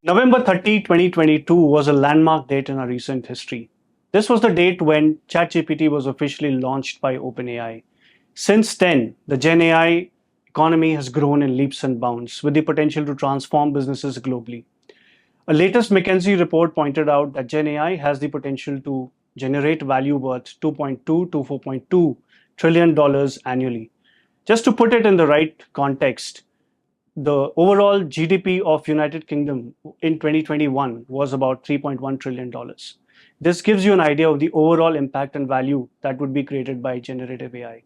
November 30, 2022 was a landmark date in our recent history. This was the date when ChatGPT was officially launched by OpenAI. Since then, the Gen AI economy has grown in leaps and bounds with the potential to transform businesses globally. A latest McKinsey report pointed out that Gen AI has the potential to generate value worth $2.2 to $4.2 trillion dollars annually. Just to put it in the right context, the overall GDP of United Kingdom in 2021 was about $3.1 trillion dollars. This gives you an idea of the overall impact and value that would be created by generative AI.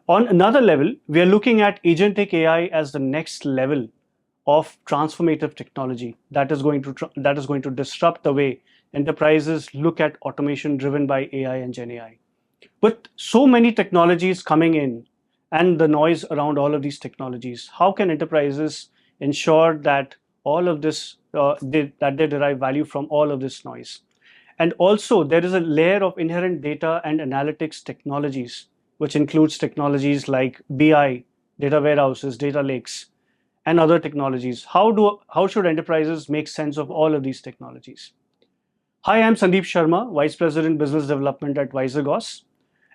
On another level, we are looking at agentic AI as the next level of transformative technology that is going to disrupt the way enterprises look at automation driven by AI and Gen AI. With so many technologies coming in and the noise around all of these technologies, how can enterprises ensure that all of this that they derive value from all of this noise? And also, there is a layer of inherent data and analytics technologies, which includes technologies like BI, data warehouses, data lakes, and other technologies. How should enterprises make sense of all of these technologies? Hi, I'm Sandeep Sharma, Vice President Business Development at Wizergos,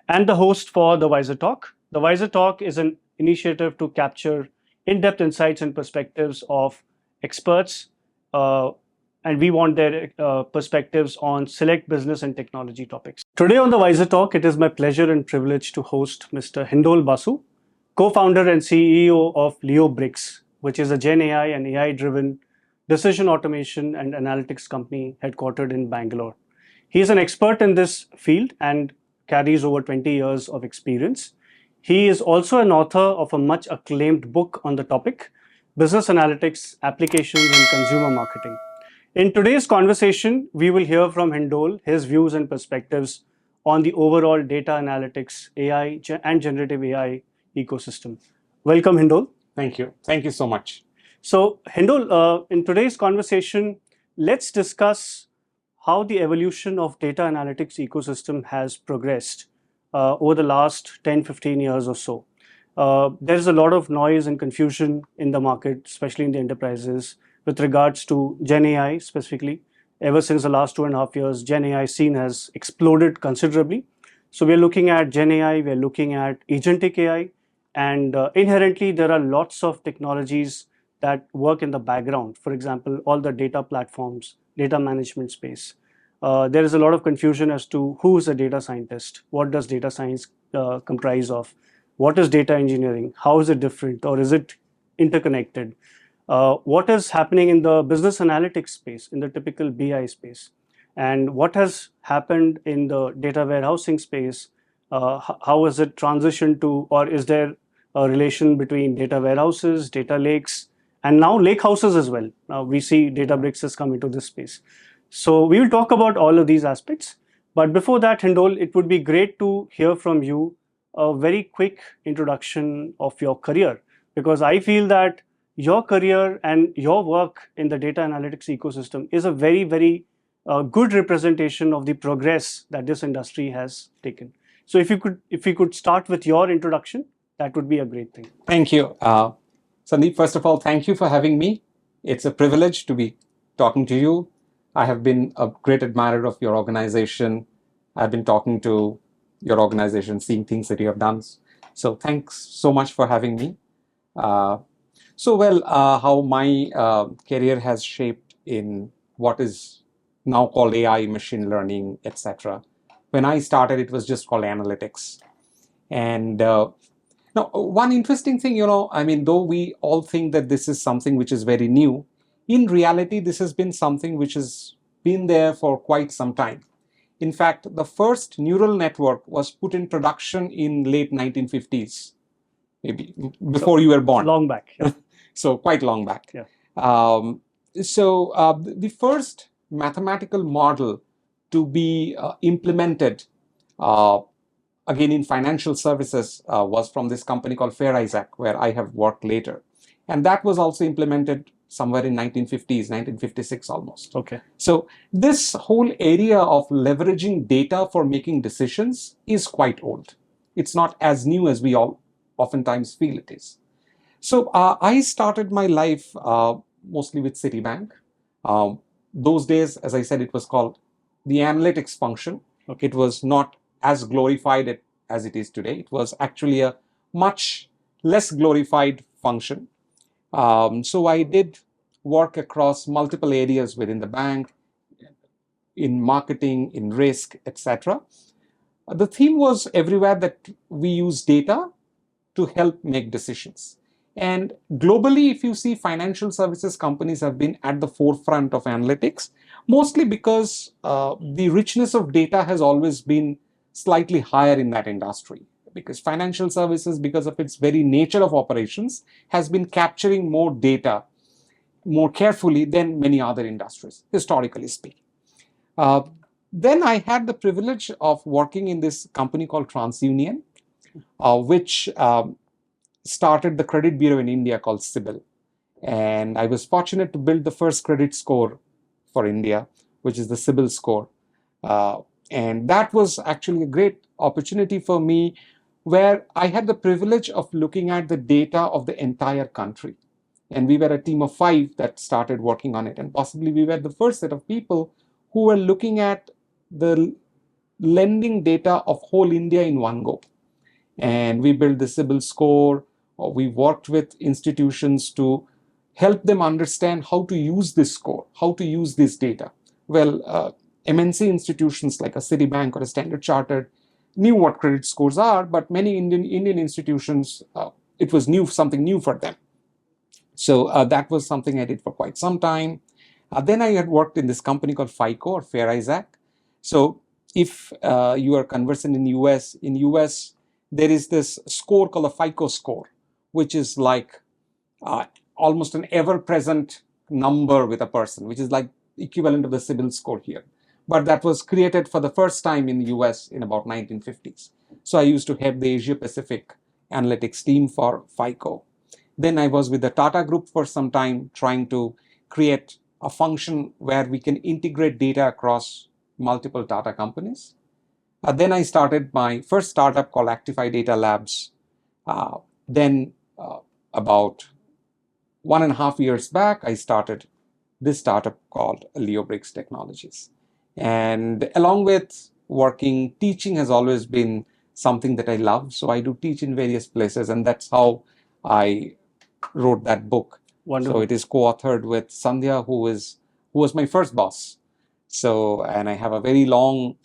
and the host for the Wiser Talk. The Wiser Talk is an initiative to capture in-depth insights and perspectives of experts, and we want their perspectives on select business and technology topics. Today on the Wiser Talk, it is my pleasure and privilege to host Mr. Hindol Basu, co-founder and CEO of Leobrix, which is a Gen AI and AI-driven decision automation and analytics company headquartered in Bangalore. He is an expert in this field and carries over 20 years of experience. He is also an author of a much acclaimed book on the topic, Business Analytics, Applications and Consumer Marketing. In today's conversation, we will hear from Hindol, his views and perspectives on the overall data analytics, AI and generative AI ecosystem. Welcome, Hindol. Thank you. Thank you so much. So, Hindol, in today's conversation, let's discuss how the evolution of data analytics ecosystem has progressed over the last 10-15 years or so. There's a lot of noise and confusion in the market, especially in the enterprises, with regards to Gen AI specifically. Ever since the last 2.5 years, Gen AI scene has exploded considerably. So we're looking at Gen AI, we're looking at agentic AI, and inherently there are lots of technologies that work in the background. For example, all the data platforms, data management space. There is a lot of confusion as to who is a data scientist, what does data science comprise of, what is data engineering, how is it different, or is it interconnected? What is happening in the business analytics space, in the typical BI space, and what has happened in the data warehousing space? How is it transitioned to, or is there a relation between data warehouses, data lakes, and now lake houses as well? Now we see Databricks has come into this space. So we will talk about all of these aspects. But before that, Hindol, it would be great to hear from you a very quick introduction of your career, because I feel that your career and your work in the data analytics ecosystem is a very, very good representation of the progress that this industry has taken. So if you could start with your introduction, that would be a great thing. Thank you. Sandeep, first of all, thank you for having me. It's a privilege to be talking to you. I have been a great admirer of your organization. I've been talking to your organization, seeing things that you have done. So thanks so much for having me. How my career has shaped in what is now called AI, machine learning, etc. When I started, it was just called analytics. And now, one interesting thing, though we all think that this is something which is very new, in reality, this has been something which has been there for quite some time. In fact, the first neural network was put in production in late 1950s, maybe before you were born. Long back. Yeah. So quite long back. Yeah. The first mathematical model to be implemented again in financial services was from this company called Fair Isaac, where I have worked later. And that was also implemented somewhere in 1950s, 1956 almost. Okay. So this whole area of leveraging data for making decisions is quite old. It's not as new as we all oftentimes feel it is. So I started my life mostly with Citibank. Those days, as I said, it was called the analytics function. Okay. It was not as glorified as it is today. It was actually a much less glorified function. So I did work across multiple areas within the bank, in marketing, in risk, etc. The theme was everywhere that we use data to help make decisions. And globally, if you see, financial services companies have been at the forefront of analytics, mostly because the richness of data has always been slightly higher in that industry. Because financial services, because of its very nature of operations, has been capturing more data more carefully than many other industries, historically speaking. Uh, then I had the privilege of working in this company called TransUnion, which started the credit bureau in India called CIBIL. And I was fortunate to build the first credit score for India, which is the CIBIL score. And that was actually a great opportunity for me, where I had the privilege of looking at the data of the entire country. And we were a team of 5 that started working on it. And possibly we were the first set of people who were looking at the lending data of whole India in one go. And we built the CIBIL score, or we worked with institutions to help them understand how to use this score, how to use this data. Well, MNC institutions like a Citibank or a Standard Chartered knew what credit scores are, but many Indian institutions, it was something new for them. So that was something I did for quite some time. Then I had worked in this company called FICO or Fair Isaac. So if you are conversant in US, there is this score called a FICO score, which is like almost an ever-present number with a person, which is like equivalent of the CIBIL score here. But that was created for the first time in the US in about 1950s. So I used to head the Asia Pacific analytics team for FICO. Then I was with the Tata Group for some time, trying to create a function where we can integrate data across multiple Tata companies. Then I started my first startup called Actify Data Labs. Then about 1.5 years back, I started this startup called Leobrix Technologies. And along with working, teaching has always been something that I love. So I do teach in various places, and that's how I wrote that book. Wonderful. So it is co-authored with Sandhya, who was my first boss. So, and I have a very long,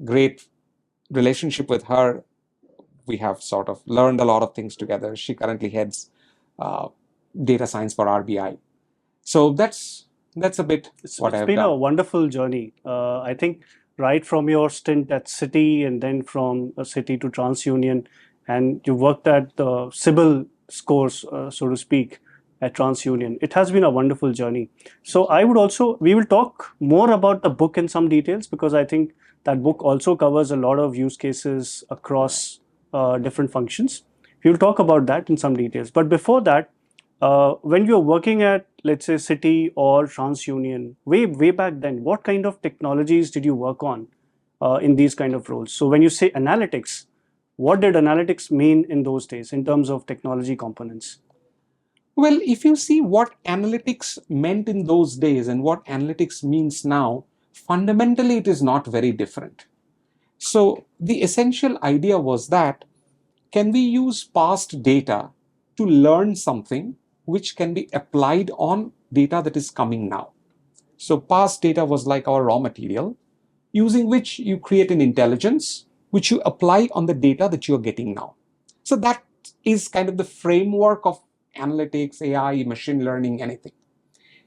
great relationship with her. We have sort of learned a lot of things together. She currently heads data science for RBI. So that's a bit what I've It's been done. a wonderful journey. I think right from your stint at Citi and then from Citi to TransUnion, and you worked at the CIBIL scores, so to speak, at TransUnion. It has been a wonderful journey. So we will talk more about the book in some details, because I think that book also covers a lot of use cases across different functions. We will talk about that in some details. But before that, when you're working at, let's say, Citi or TransUnion, way back then, what kind of technologies did you work on in these kind of roles? So when you say analytics, what did analytics mean in those days in terms of technology components? Well, if you see what analytics meant in those days and what analytics means now, fundamentally it is not very different. So the essential idea was that, can we use past data to learn something which can be applied on data that is coming now? So past data was like our raw material, using which you create an intelligence which you apply on the data that you're getting now. So that is kind of the framework of analytics, AI, machine learning, anything.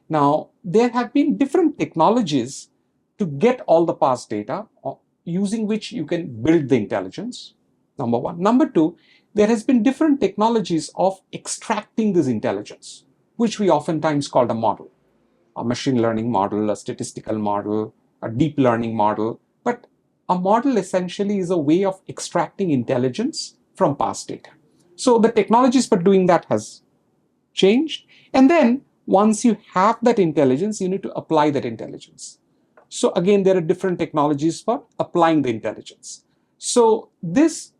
Now, there have been different technologies to get all the past data, using which you can build the intelligence, number one. Number two, there has been different technologies of extracting this intelligence, which we oftentimes call a model, a machine learning model, a statistical model, a deep learning model. But a model essentially is a way of extracting intelligence from past data. So the technologies for doing that has changed. And then once you have that intelligence, you need to apply that intelligence. So again, there are different technologies for applying the intelligence. So this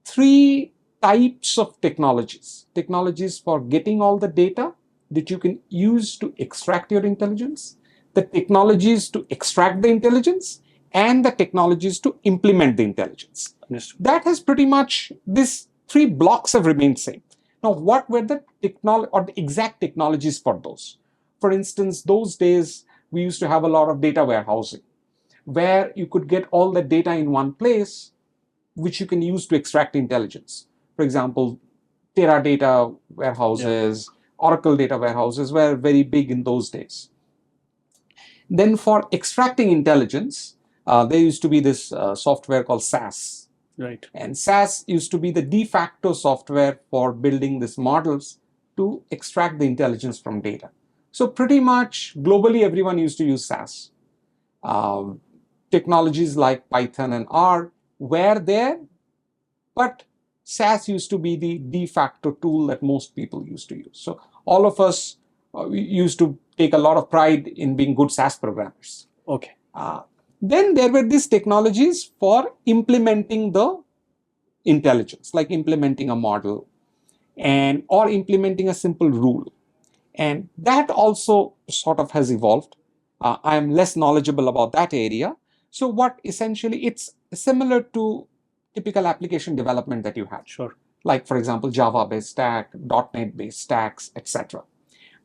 3 types of technologies for getting all the data, that you can use to extract your intelligence, the technologies to extract the intelligence, and the technologies to implement the intelligence. Understood. That has pretty much, these three blocks have remained same. Now, what were the technology or the exact technologies for those? For instance, those days we used to have a lot of data warehousing, where you could get all the data in one place, which you can use to extract intelligence. For example, Teradata warehouses, Oracle data warehouses were very big in those days. Then for extracting intelligence, there used to be this software called SAS. Right. And SAS used to be the de facto software for building these models to extract the intelligence from data. So pretty much globally, everyone used to use SAS. Technologies like Python and R were there, but SAS used to be the de facto tool that most people used to use. So all of us we used to take a lot of pride in being good SAS programmers. Okay. Then there were these technologies for implementing the intelligence, like implementing a model or implementing a simple rule. And that also sort of has evolved. I am less knowledgeable about that area. So what essentially, it's similar to typical application development that you had. Sure. Like, for example, Java-based stack, .NET-based stacks, etc.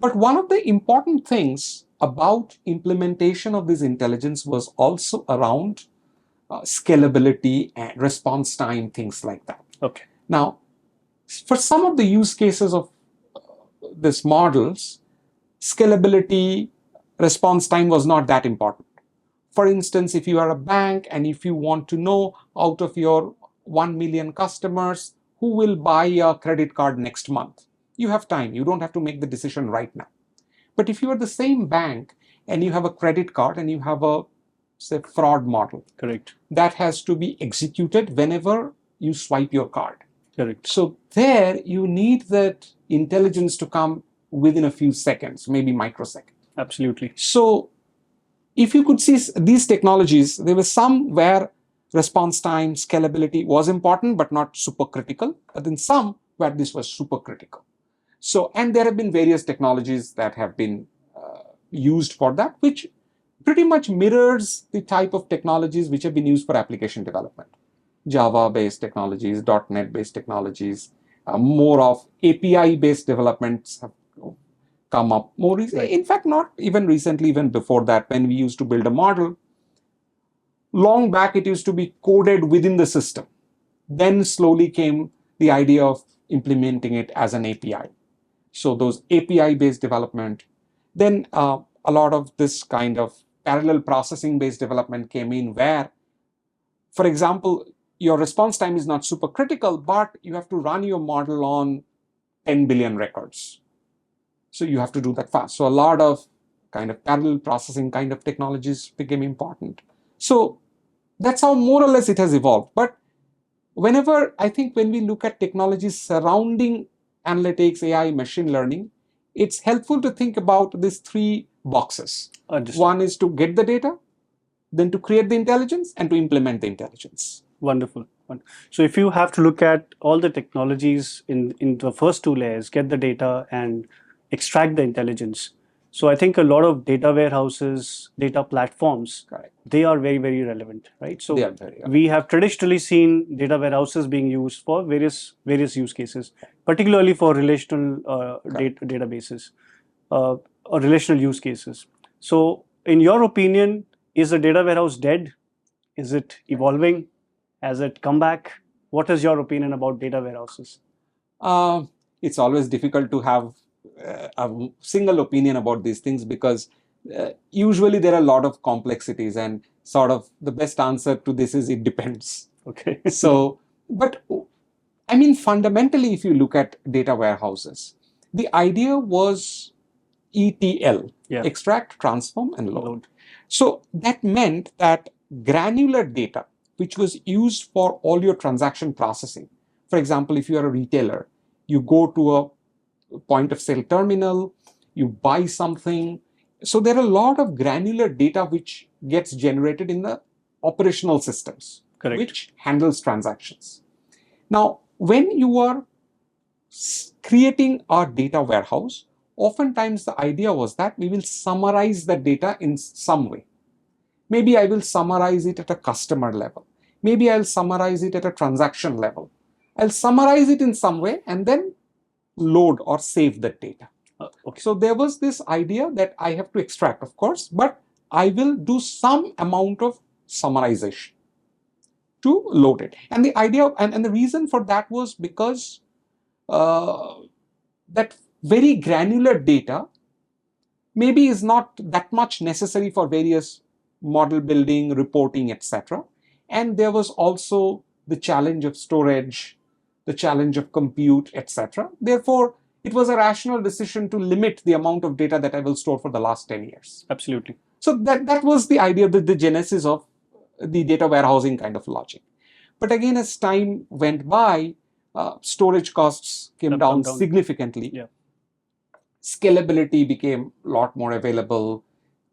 But one of the important things about implementation of this intelligence was also around scalability and response time, things like that. Okay. Now, for some of the use cases of these models, scalability, response time was not that important. For instance, if you are a bank and if you want to know out of your 1 million customers who will buy a credit card next month, you have time. You don't have to make the decision right now. But if you are the same bank and you have a credit card and you have a, say, fraud model, correct, that has to be executed whenever you swipe your card. Correct. So there you need that intelligence to come within a few seconds, maybe microseconds. Absolutely. So if you could see these technologies, there were some where response time, scalability was important, but not super critical. But then some where this was super critical. So, and there have been various technologies that have been used for that, which pretty much mirrors the type of technologies which have been used for application development. Java-based technologies, .NET-based technologies, more of API-based developments have come up more recently. Right. In fact, not even recently, even before that, when we used to build a model, long back it used to be coded within the system. Then slowly came the idea of implementing it as an API. So those API-based development, then a lot of this kind of parallel processing-based development came in where, for example, your response time is not super critical, but you have to run your model on 10 billion records. So you have to do that fast. So a lot of kind of parallel processing kind of technologies became important. So that's how more or less it has evolved. But whenever, I think when we look at technologies surrounding analytics, AI, machine learning, it's helpful to think about these three boxes. Understood. One is to get the data, then to create the intelligence, and to implement the intelligence. Wonderful. So if you have to look at all the technologies in the first two layers, get the data and extract the intelligence. So I think a lot of data warehouses, data platforms, Correct. They are very, very relevant, right? So They are very relevant. we have traditionally seen data warehouses being used for various use cases, particularly for relational databases or relational use cases. So in your opinion, is the data warehouse dead? Is it evolving? Has it come back? What is your opinion about data warehouses? It's always difficult to have a single opinion about these things because usually there are a lot of complexities, and sort of the best answer to this is it depends. Okay. So, but I mean, fundamentally, if you look at data warehouses, the idea was ETL, extract, transform, and load. So that meant that granular data, which was used for all your transaction processing. For example, if you are a retailer, you go to a point of sale terminal, you buy something. So there are a lot of granular data which gets generated in the operational systems, Correct. which handles transactions. Now, when you are creating a data warehouse, oftentimes the idea was that we will summarize the data in some way. Maybe I will summarize it at a customer level. Maybe I'll summarize it at a transaction level. I'll summarize it in some way and then load or save that data. Okay. So there was this idea that I have to extract, of course, but I will do some amount of summarization to load it. And the idea and the reason for that was because that very granular data maybe is not that much necessary for various model building, reporting, etc. And there was also the challenge of storage, the challenge of compute, etc. Therefore, it was a rational decision to limit the amount of data that I will store for the last 10 years. Absolutely. So that was the idea, the genesis of the data warehousing kind of logic. But again, as time went by, storage costs came down significantly. Yeah. Scalability became a lot more available.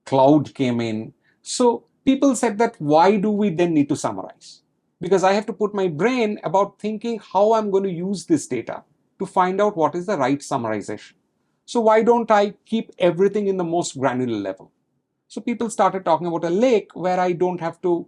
Cloud came in. So people said that why do we then need to summarize? Because I have to put my brain about thinking how I'm going to use this data to find out what is the right summarization. So why don't I keep everything in the most granular level? So people started talking about a lake where I don't have to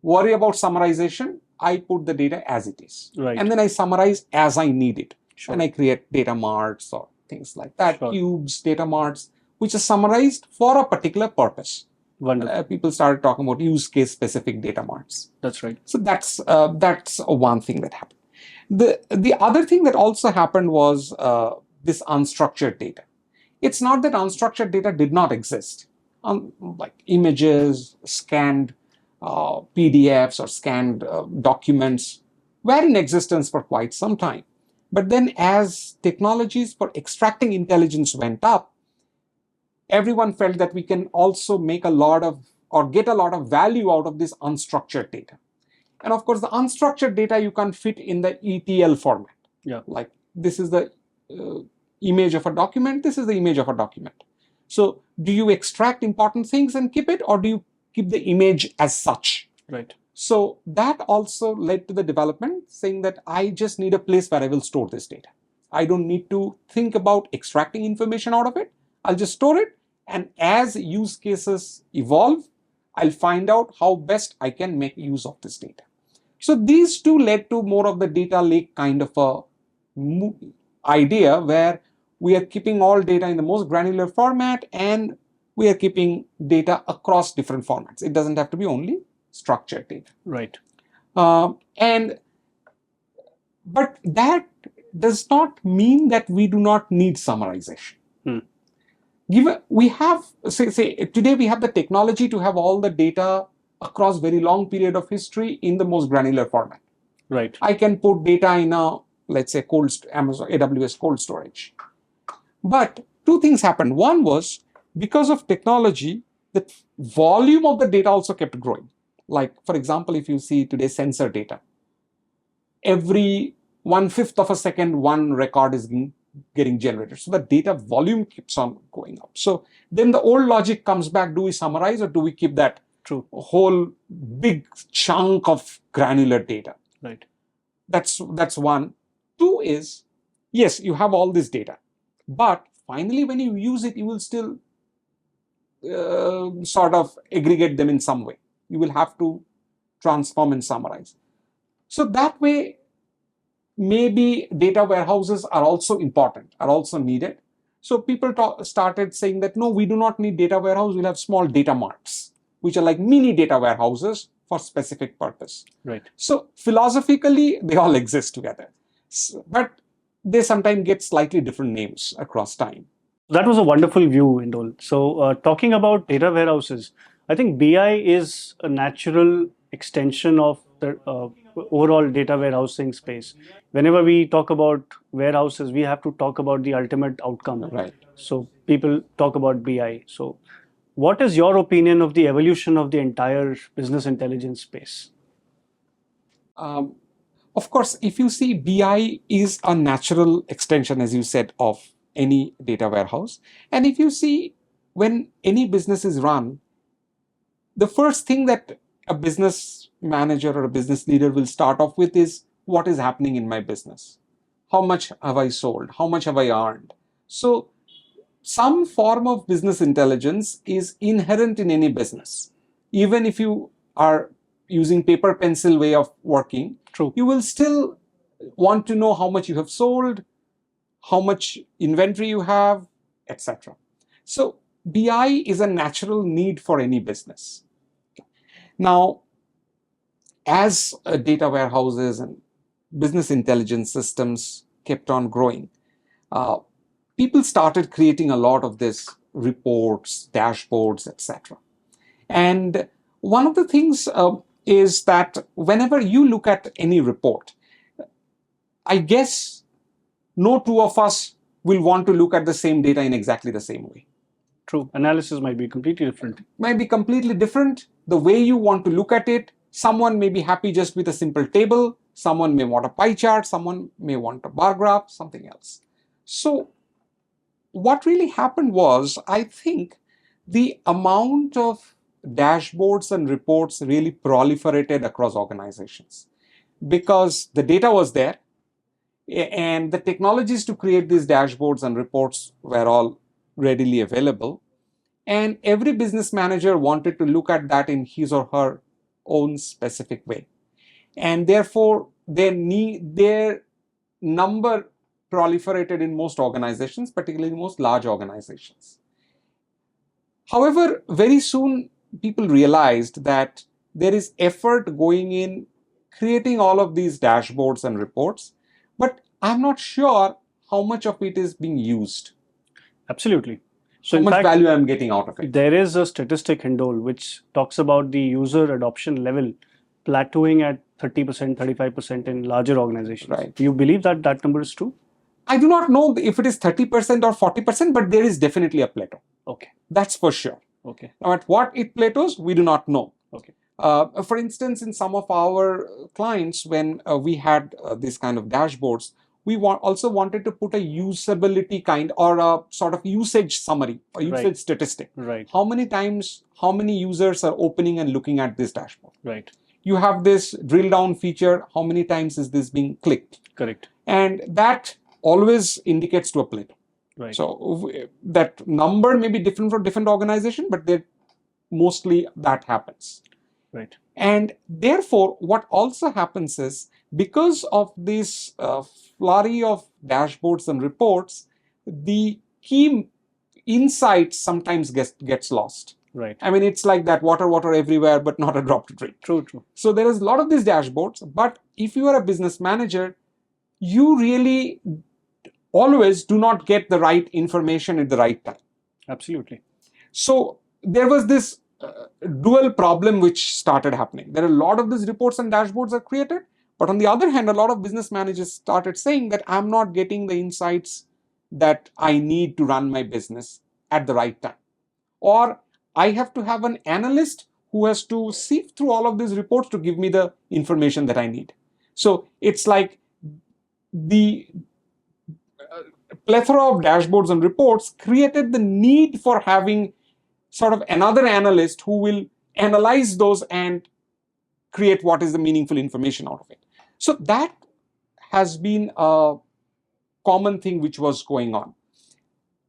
worry about summarization. I put the data as it is. Right. And then I summarize as I need it. Sure. And I create data marts or things like that, Sure. cubes, data marts, which are summarized for a particular purpose. Wonderful. People started talking about use case specific data marts. That's right. So that's one thing that happened. The other thing that also happened was this unstructured data. It's not that unstructured data did not exist. Like images, scanned PDFs or scanned documents were in existence for quite some time. But then as technologies for extracting intelligence went up, everyone felt that we can also make a lot of or get a lot of value out of this unstructured data. And of course, the unstructured data you can't fit in the ETL format. Yeah. Like this is the image of a document, this is the image of a document. So do you extract important things and keep it, or do you keep the image as such? Right. So that also led to the development saying that I just need a place where I will store this data. I don't need to think about extracting information out of it. I'll just store it. And as use cases evolve, I'll find out how best I can make use of this data. So these two led to more of the data lake kind of a idea where we are keeping all data in the most granular format and we are keeping data across different formats. It doesn't have to be only structured data. Right. But that does not mean that we do not need summarization. Given we have, say today we have the technology to have all the data across very long period of history in the most granular format. Right. I can put data in a, let's say, Amazon AWS cold storage. But two things happened. One was because of technology, the volume of the data also kept growing. Like, for example, if you see today sensor data, every 1/5 of a second, one record is getting generated. So the data volume keeps on going up. So then the old logic comes back. Do we summarize or do we keep that whole big chunk of granular data? Right. That's one. Two is, yes, you have all this data, but finally when you use it, you will still sort of aggregate them in some way. You will have to transform and summarize. So that way, maybe data warehouses are also important, are also needed. So people started saying that, no, we do not need data warehouse. We'll have small data marts, which are like mini data warehouses for specific purpose. Right. So philosophically, they all exist together, but they sometimes get slightly different names across time. That was a wonderful view, Hindol. So talking about data warehouses, I think BI is a natural extension of the overall data warehousing space. Whenever we talk about warehouses, we have to talk about the ultimate outcome. Right. So people talk about BI. So what is your opinion of the evolution of the entire business intelligence space? Of course, if you see, BI is a natural extension, as you said, of any data warehouse. And if you see, when any business is run, the first thing that a business manager or a business leader will start off with is, what is happening in my business? How much have I sold? How much have I earned? So some form of business intelligence is inherent in any business. Even if you are using paper pencil way of working, True. you will still want to know how much you have sold, how much inventory you have, etc. So BI is a natural need for any business. Now, as data warehouses and business intelligence systems kept on growing, people started creating a lot of this reports, dashboards, etc. And one of the things is that whenever you look at any report, I guess no two of us will want to look at the same data in exactly the same way. True. Analysis might be completely different. Might be completely different. The way you want to look at it, someone may be happy just with a simple table, someone may want a pie chart, someone may want a bar graph, something else. So what really happened was, I think the amount of dashboards and reports really proliferated across organizations because the data was there and the technologies to create these dashboards and reports were all readily available. And every business manager wanted to look at that in his or her own specific way. And therefore, their number proliferated in most organizations, particularly most large organizations. However, very soon people realized that there is effort going in creating all of these dashboards and reports, but I'm not sure how much of it is being used. Absolutely. So how in much fact, value I'm getting out of it. There is a statistic, Hindol, which talks about the user adoption level plateauing at 30%, 35% in larger organizations. Right. You believe that that number is true? I do not know if it is 30% or 40%, but there is definitely a plateau. Okay. That's for sure. Okay. Now, at what it plateaus, we do not know. Okay. For instance, in some of our clients, when we had these kind of dashboards, we also wanted to put a usability kind or a sort of usage summary or usage statistic. Right. How many times, how many users are opening and looking at this dashboard? Right. You have this drill down feature. How many times is this being clicked? Correct. And that always indicates to a plateau. Right. So that number may be different for different organization, but mostly that happens. Right. And therefore, what also happens is because of this flurry of dashboards and reports, the key insights sometimes gets lost. Right. I mean, it's like that water everywhere, but not a drop to drink. True, true. So there is a lot of these dashboards, but if you are a business manager, you really always do not get the right information at the right time. Absolutely. So there was this dual problem which started happening. There are a lot of these reports and dashboards are created, but on the other hand, a lot of business managers started saying that I'm not getting the insights that I need to run my business at the right time. Or I have to have an analyst who has to sift through all of these reports to give me the information that I need. So it's like the plethora of dashboards and reports created the need for having sort of another analyst who will analyze those and create what is the meaningful information out of it. So that has been a common thing which was going on.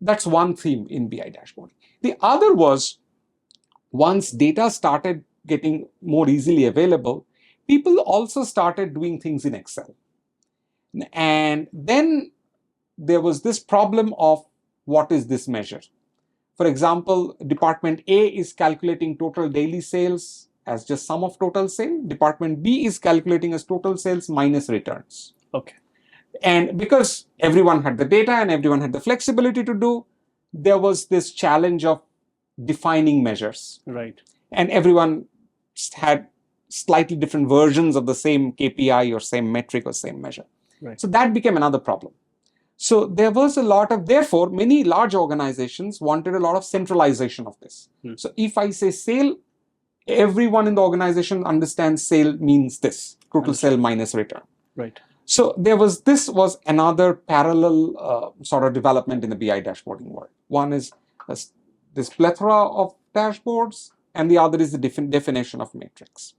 That's one theme in BI dashboarding. The other was once data started getting more easily available, people also started doing things in Excel. And then there was this problem of what is this measure? For example, Department A is calculating total daily sales as just sum of total sale. Department B is calculating as total sales minus returns. Okay. And because everyone had the data and everyone had the flexibility to do, there was this challenge of defining measures. Right. And everyone had slightly different versions of the same KPI or same metric or same measure. Right. So that became another problem. So there was a lot of, therefore, many large organizations wanted a lot of centralization of this. So if I say sale, everyone in the organization understands sale means this, total sale minus return. Right. So this was another parallel sort of development in the BI dashboarding world. One is this plethora of dashboards, and the other is the definition of metrics.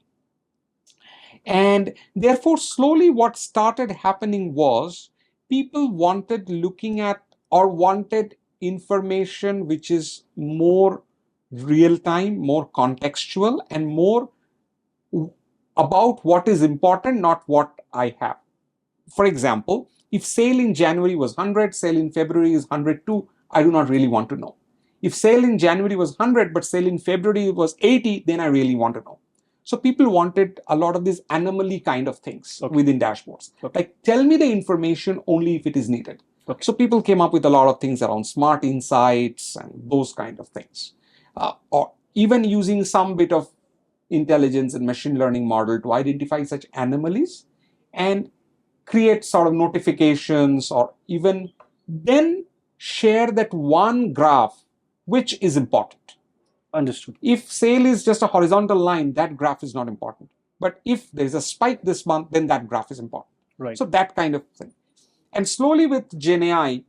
And therefore, slowly what started happening was people wanted looking at or wanted information which is more real-time, more contextual, and more about what is important, not what I have. For example, if sale in January was 100, sale in February is 102, I do not really want to know. If sale in January was 100, but sale in February was 80, then I really want to know. So people wanted a lot of these anomaly kind of things within dashboards. Like, tell me the information only if it is needed. So people came up with a lot of things around smart insights and those kind of things. Or even using some bit of intelligence and machine learning model to identify such anomalies and create sort of notifications, or even then share that one graph which is important. Understood. If sale is just a horizontal line, that graph is not important. But if there is a spike this month, then that graph is important. Right. So that kind of thing. And slowly with Gen AI,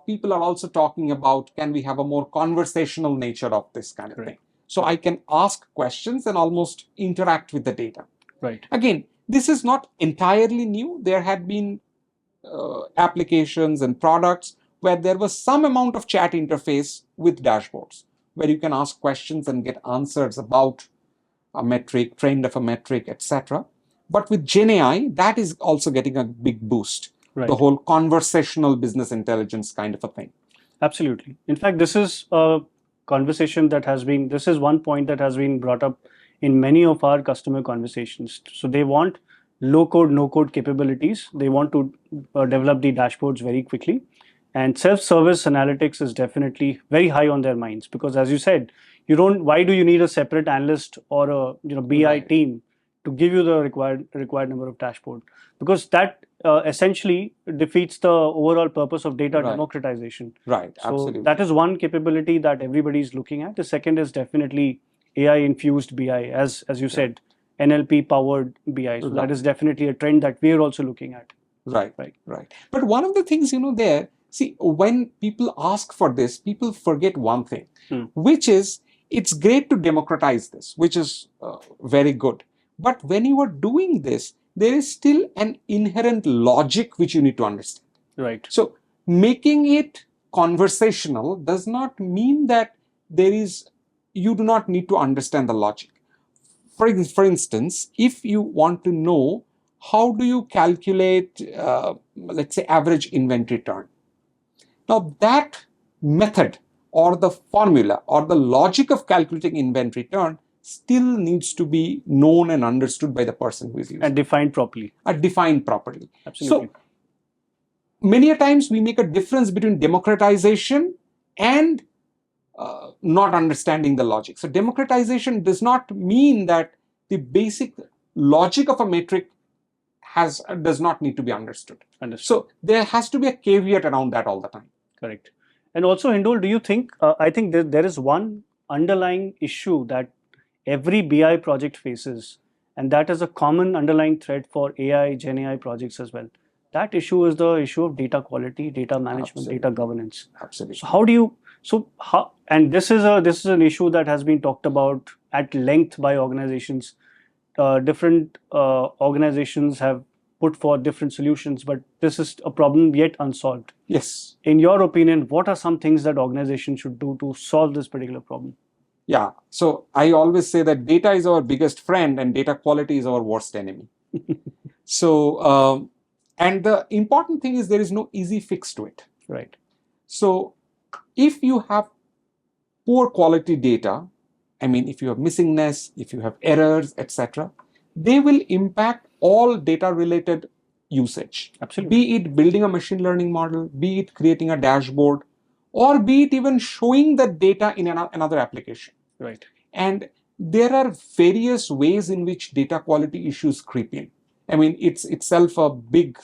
people are also talking about, can we have a more conversational nature of this kind of thing? So I can ask questions and almost interact with the data. Right. Again, this is not entirely new. There had been applications and products where there was some amount of chat interface with dashboards, where you can ask questions and get answers about a metric, trend of a metric, etc. But with Gen AI, that is also getting a big boost. The whole conversational business intelligence kind of a thing. Absolutely. In fact, this is a conversation that has been, this is one point that has been brought up in many of our customer conversations. So they want low code, no code capabilities. They want to develop the dashboards very quickly. And self-service analytics is definitely very high on their minds, because as you said, you don't, why do you need a separate analyst or a BI team to give you the required number of dashboard? Because that essentially defeats the overall purpose of data democratization. Right, so absolutely. That is one capability that everybody is looking at. The second is definitely AI infused BI, as you said, NLP powered BI. So that is definitely a trend that we are also looking at. Right. But one of the things, there, see, when people ask for this, people forget one thing, which is, it's great to democratize this, which is very good. But when you are doing this, there is still an inherent logic which you need to understand. Right. So making it conversational does not mean that you do not need to understand the logic. For instance, if you want to know how do you calculate, let's say, average inventory turn. Now that method or the formula or the logic of calculating inventory turn still needs to be known and understood by the person who is using it. And defined properly. Absolutely. So many a times we make a difference between democratization and not understanding the logic. So democratization does not mean that the basic logic of a metric does not need to be understood. So there has to be a caveat around that all the time. Correct. And also, Hindol, do you think, I think there is one underlying issue that every BI project faces, and that is a common underlying thread for AI, Gen AI projects as well. That issue is the issue of data quality, data management, data governance. Absolutely. So how do you, and this is an issue that has been talked about at length by organizations. Different organizations have put forth different solutions, but this is a problem yet unsolved. Yes. In your opinion, what are some things that organizations should do to solve this particular problem? Yeah. So I always say that data is our biggest friend and data quality is our worst enemy. So, and the important thing is there is no easy fix to it. Right. So if you have poor quality data, I mean, if you have missingness, if you have errors, etc., they will impact all data related usage. Absolutely. Be it building a machine learning model, be it creating a dashboard, or be it even showing the data in another application. Right. And there are various ways in which data quality issues creep in. I mean, it's itself a big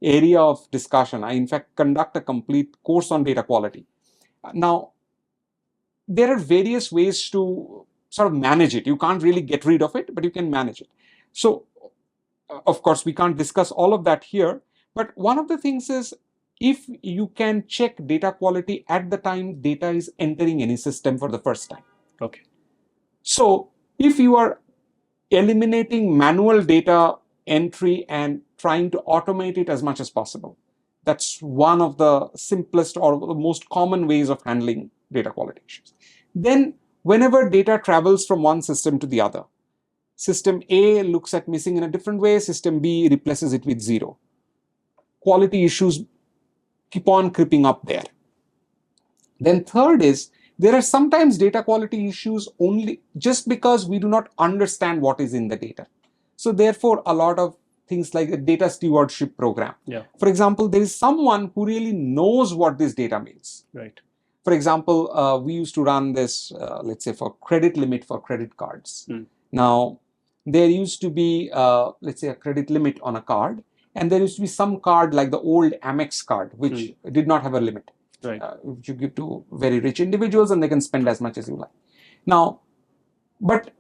area of discussion. I, in fact, conduct a complete course on data quality. Now, there are various ways to sort of manage it. You can't really get rid of it, but you can manage it. So, of course, we can't discuss all of that here. But one of the things is, if you can check data quality at the time data is entering any system for the first time. Okay. So if you are eliminating manual data entry and trying to automate it as much as possible, That's one of the simplest or the most common ways of handling data quality issues. Then, whenever data travels from one system to the other, system A looks at missing in a different way, system B replaces it with 0. Quality issues keep on creeping up there. Then third is, there are sometimes data quality issues only just because we do not understand what is in the data. So therefore, a lot of things like a data stewardship program. Yeah. For example, there is someone who really knows what this data means. Right. For example, we used to run this, let's say, for credit limit for credit cards. Now, there used to be, let's say, a credit limit on a card, and there used to be some card like the old Amex card, which did not have a limit. Right. Which you give to very rich individuals, and they can spend as much as you like. Now, but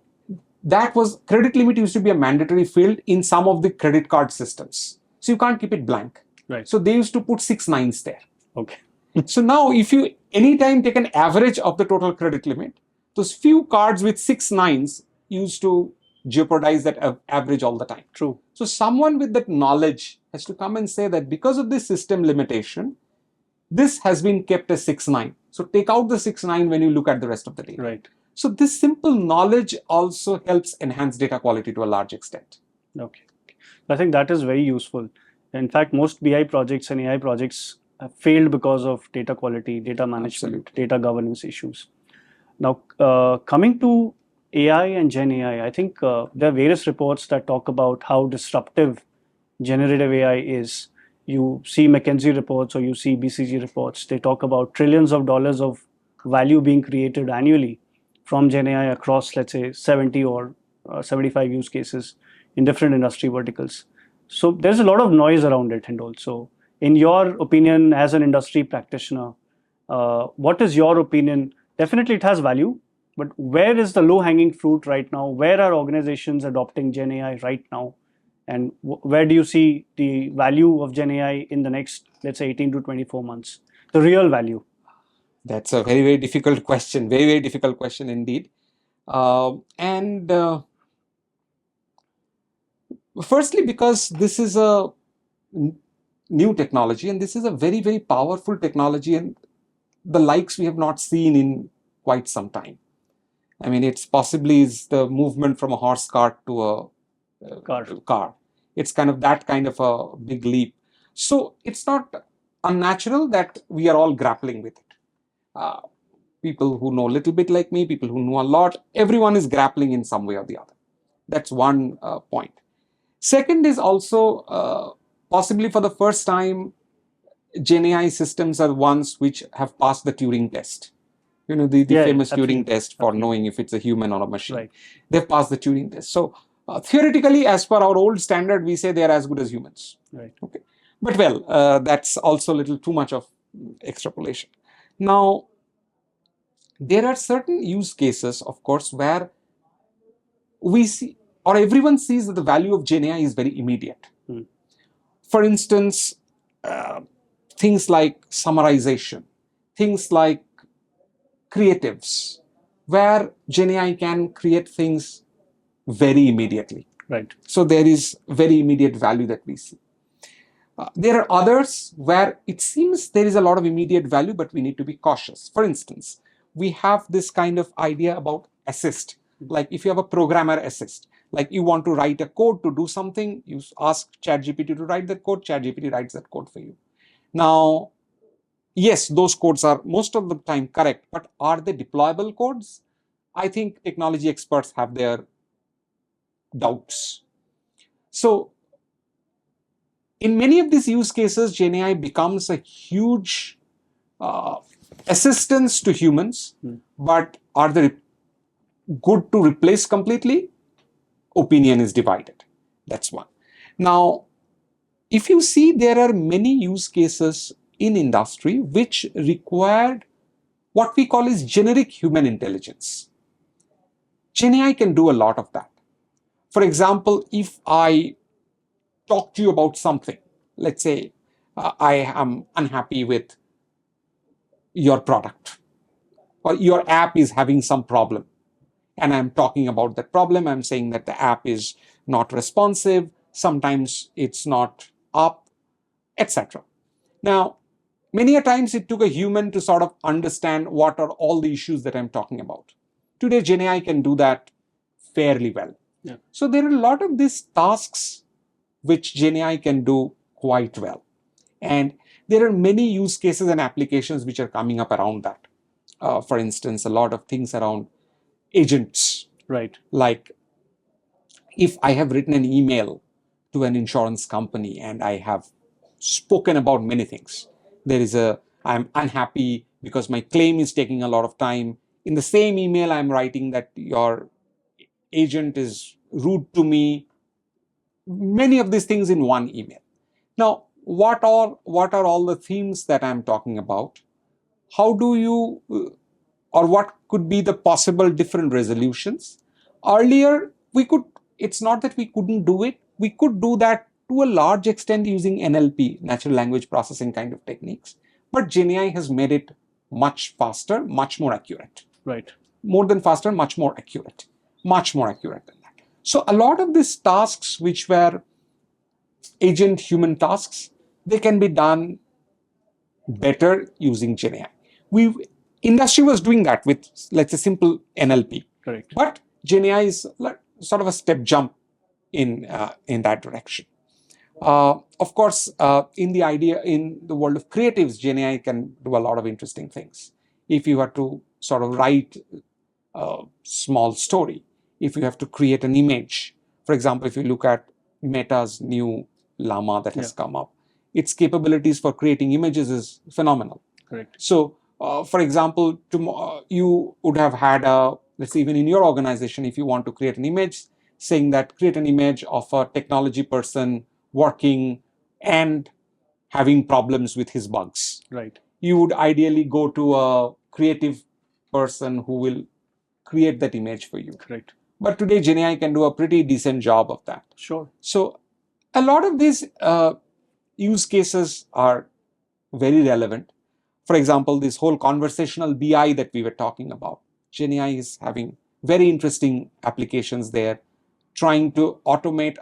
that was, credit limit used to be a mandatory field in some of the credit card systems. So you can't keep it blank. Right. So they used to put 6 nines there. Okay. So now if you anytime take an average of the total credit limit, those few cards with 6 nines used to jeopardize that average all the time. True. So someone with that knowledge has to come and say that because of this system limitation, this has been kept as 6-9. So take out the 6-9 when you look at the rest of the data. Right. So this simple knowledge also helps enhance data quality to a large extent. Okay. I think that is very useful. In fact, most BI projects and AI projects have failed because of data quality, data management, data governance issues. Now, coming to AI and Gen AI, I think there are various reports that talk about how disruptive generative AI is. You see McKinsey reports or you see BCG reports, they talk about trillions of dollars of value being created annually from Gen AI across, let's say, 70 or 75 use cases in different industry verticals. So there's a lot of noise around it, Hindol. So in your opinion, as an industry practitioner, what is your opinion? Definitely it has value, but where is the low-hanging fruit right now? Where are organizations adopting Gen AI right now? And where do you see the value of Gen AI in the next, let's say, 18 to 24 months? The real value. That's a very, very difficult question. Very, very difficult question indeed. Firstly, because this is a new technology and this is a very, very powerful technology, and the likes we have not seen in quite some time. I mean, it's possibly is the movement from a horse cart to a car. It's kind of that kind of a big leap. So it's not unnatural that we are all grappling with it. People who know a little bit like me, people who know a lot, everyone is grappling in some way or the other. That's one point. Second is also possibly for the first time, Gen AI systems are ones which have passed the Turing test. You know, the famous Turing test for knowing if it's a human or a machine. Right. They've passed the Turing test. So theoretically, as per our old standard, we say they're as good as humans. Right. Okay. But well, that's also a little too much of extrapolation. Now, there are certain use cases, of course, where we see, or everyone sees that the value of Gen AI is very immediate. For instance, things like summarization, things like creatives, where Gen AI can create things very immediately. Right. So there is very immediate value that we see. There are others where it seems there is a lot of immediate value, but we need to be cautious. For instance, we have this kind of idea about assist. Like if you have a programmer assist, like you want to write a code to do something, you ask ChatGPT to write that code, ChatGPT writes that code for you. Now, yes, those codes are most of the time correct, but are they deployable codes? I think technology experts have their doubts. So, in many of these use cases, Gen AI becomes a huge assistance to humans, but are they good to replace completely? Opinion is divided. That's one. Now, if you see, there are many use cases in industry which required what we call is generic human intelligence. Gen AI can do a lot of that. For example, if I talk to you about something, let's say I am unhappy with your product or your app is having some problem, and I'm talking about that problem. I'm saying that the app is not responsive, sometimes it's not up, etc. Now, many a times it took a human to sort of understand what are all the issues that I'm talking about. Today, GenAI can do that fairly well. Yeah. So there are a lot of these tasks which GenAI can do quite well. And there are many use cases and applications which are coming up around that. For instance, a lot of things around agents. Right. Like if I have written an email to an insurance company and I have spoken about many things, I'm unhappy because my claim is taking a lot of time. In the same email, I'm writing that your agent is rude to me. Many of these things in one email. Now, what are all the themes that I'm talking about? How do you, or what could be the possible different resolutions? Earlier, it's not that we couldn't do it. We could do that to a large extent using NLP, natural language processing kind of techniques. But GenAI has made it much faster, much more accurate. Right. More than faster, much more accurate. Much more accurate than that. So a lot of these tasks which were agent human tasks, they can be done better using GenAI. Industry was doing that with, let's say, simple NLP. Correct. But GenAI is sort of a step jump in that direction. Of course, in the world of creatives, GenAI can do a lot of interesting things. If you have to sort of write a small story, if you have to create an image, for example, if you look at Meta's new Llama that has come up, its capabilities for creating images is phenomenal. Correct. So, for example, you would have had let's say even in your organization, if you want to create an image, saying that create an image of a technology person working and having problems with his bugs. Right. You would ideally go to a creative person who will create that image for you. Correct. But today, GenAI can do a pretty decent job of that. Sure. So a lot of these use cases are very relevant. For example, this whole conversational BI that we were talking about, GenAI is having very interesting applications there, trying to automate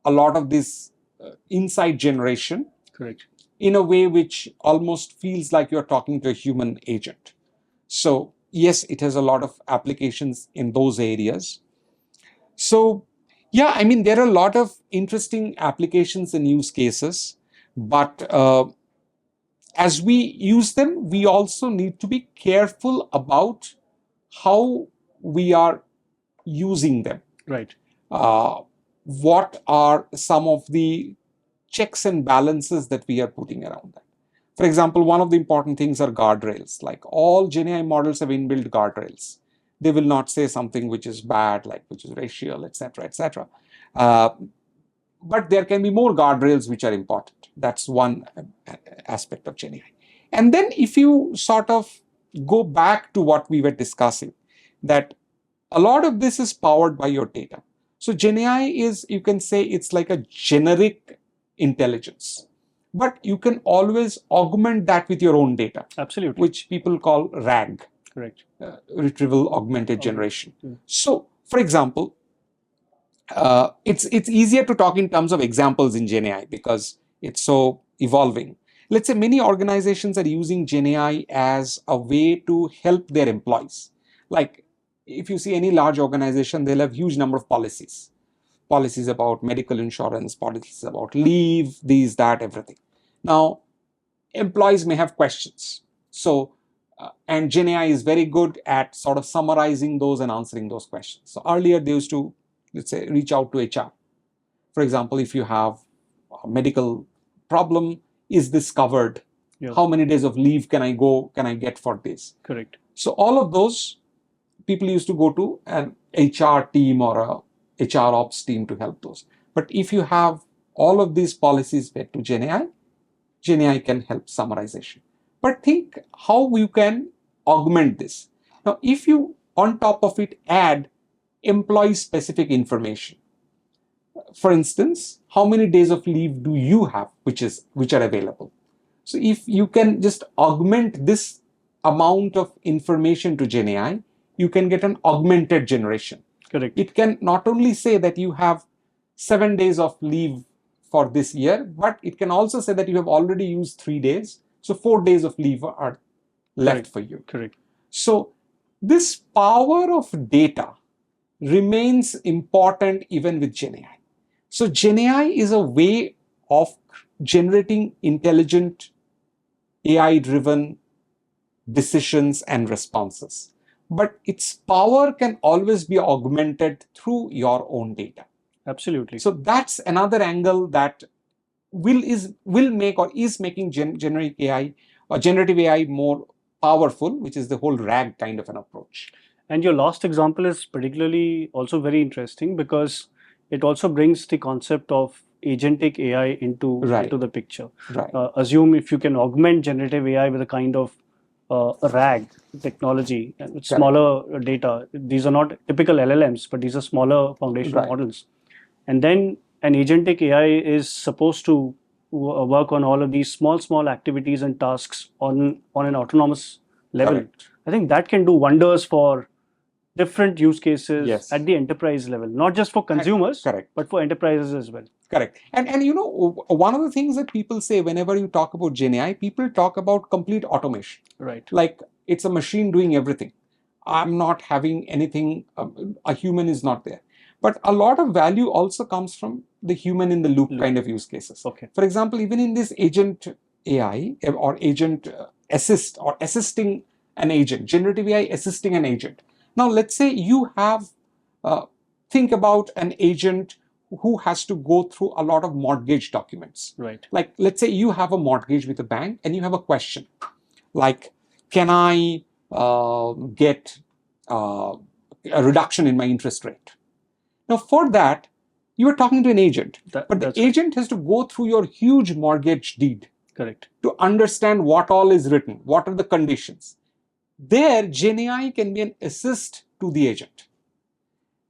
a lot of this insight generation. Correct. In a way which almost feels like you're talking to a human agent. So yes, it has a lot of applications in those areas. So yeah, I mean, there are a lot of interesting applications and use cases, but as we use them, we also need to be careful about how we are using them. Right. What are some of the checks and balances that we are putting around that? For example, one of the important things are guardrails. Like all GenAI models have inbuilt guardrails. They will not say something which is bad, like which is racial, etc., etc. But there can be more guardrails which are important. That's one aspect of GenAI. And then if you sort of go back to what we were discussing, that a lot of this is powered by your data. So GenAI is, you can say it's like a generic intelligence, but you can always augment that with your own data. Absolutely. Which people call RAG. Correct. Retrieval Augmented Generation. So, for example, it's easier to talk in terms of examples in GenAI because it's so evolving. Let's say many organizations are using GenAI as a way to help their employees. Like if you see any large organization, they'll have huge number of policies. Policies about medical insurance, policies about leave, these, that, everything. Now, employees may have questions. So, and GenAI is very good at sort of summarizing those and answering those questions. So earlier they used to, let's say, reach out to HR. For example, if you have a medical problem, is this covered? Yeah. How many days of leave can I get for this? Correct. So all of those people used to go to an HR team or a HR ops team to help those. But if you have all of these policies fed to GenAI, GenAI can help summarization. But think how you can augment this. Now, if you on top of it add employee-specific information, for instance, how many days of leave do you have which are available? So if you can just augment this amount of information to GenAI, you can get an augmented generation. Correct. It can not only say that you have 7 days of leave for this year, but it can also say that you have already used 3 days. So 4 days of leave are left Correct. for you. Correct. So this power of data remains important even with GenAI. So GenAI is a way of generating intelligent AI-driven decisions and responses. But its power can always be augmented through your own data. Absolutely. So that's another angle that will make or is making generative AI more powerful, which is the whole RAG kind of an approach. And your last example is particularly also very interesting because it also brings the concept of agentic AI into the picture. Right. Assume if you can augment generative AI with a kind of RAG technology and with smaller data. These are not typical LLMs, but these are smaller foundational models. And then an agentic AI is supposed to work on all of these small activities and tasks on an autonomous level. Correct. I think that can do wonders for different use cases Yes. at the enterprise level, not just for consumers, Correct. but for enterprises as well. Correct. And you know, one of the things that people say whenever you talk about GenAI, people talk about complete automation. Right. Like it's a machine doing everything. I'm not having anything, a human is not there. But a lot of value also comes from the human in the loop kind of use cases. Okay. For example, even in this agent AI or agent assist or assisting an agent, generative AI assisting an agent. Now, let's say you have, think about an agent who has to go through a lot of mortgage documents. Right. Like, let's say you have a mortgage with a bank and you have a question like, can I get a reduction in my interest rate? Now, for that, you are talking to an agent, but the agent has to go through your huge mortgage deed. Correct. To understand what all is written, what are the conditions. There, GenAI can be an assist to the agent.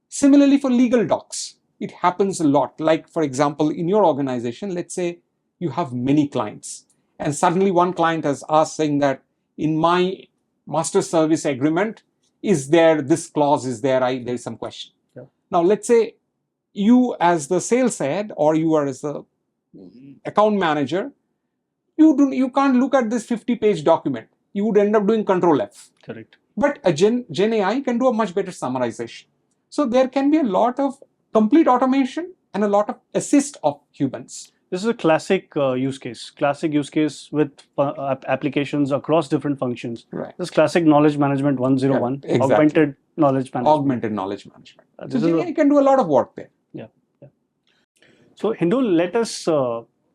Similarly, for legal docs, it happens a lot. Like, for example, in your organization, let's say you have many clients, and suddenly one client has asked saying that in my master service agreement, is there this clause, is there, there's some question. Yeah. Now, let's say you as the sales head or you are as the account manager, you can't look at this 50-page document. You would end up doing Control F. Correct. But a Gen AI can do a much better summarization. So there can be a lot of complete automation and a lot of assist of humans. This is a classic use case. Classic use case with applications across different functions. Right. This is classic knowledge management 101. Yeah, exactly. Augmented knowledge management. Augmented knowledge management. So Gen AI can do a lot of work there. Yeah. So Hindol, let us